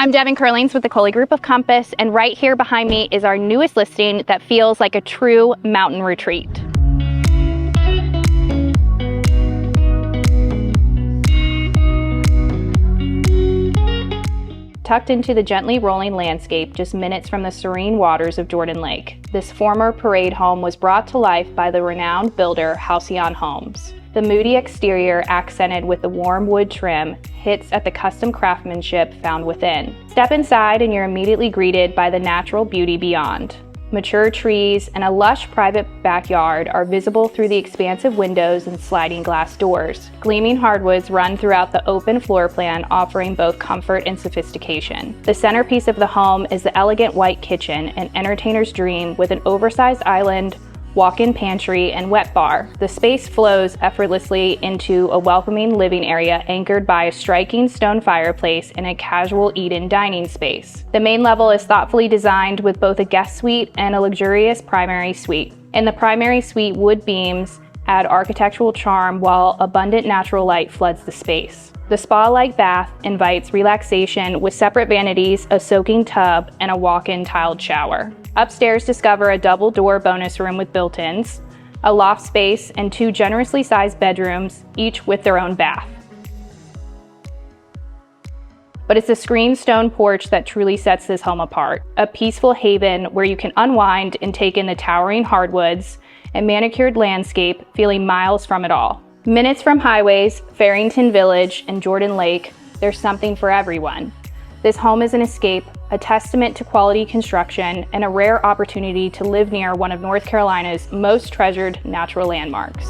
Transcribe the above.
I'm Devin Curlings with the Coley Group of Compass, and right here behind me is our newest listing that feels like a true mountain retreat. Tucked into the gently rolling landscape just minutes from the serene waters of Jordan Lake, this former parade home was brought to life by the renowned builder Halcyon Homes. The moody exterior, accented with the warm wood trim, hits at the custom craftsmanship found within. Step inside and you're immediately greeted by the natural beauty beyond. Mature trees and a lush private backyard are visible through the expansive windows and sliding glass doors. Gleaming hardwoods run throughout the open floor plan, offering both comfort and sophistication. The centerpiece of the home is the elegant white kitchen, an entertainer's dream with an oversized island, walk-in pantry, and wet bar. The space flows effortlessly into a welcoming living area anchored by a striking stone fireplace and a casual eat-in dining space. The main level is thoughtfully designed with both a guest suite and a luxurious primary suite. In the primary suite, wood beams add architectural charm while abundant natural light floods the space. The spa-like bath invites relaxation with separate vanities, a soaking tub, and a walk-in tiled shower. Upstairs, discover a double-door bonus room with built-ins, a loft space, and 2 generously sized bedrooms, each with their own bath. But it's the screened stone porch that truly sets this home apart. A peaceful haven where you can unwind and take in the towering hardwoods and manicured landscape, feeling miles from it all. Minutes from highways, Fearrington Village, and Jordan Lake, there's something for everyone. This home is an escape, a testament to quality construction, and a rare opportunity to live near one of North Carolina's most treasured natural landmarks.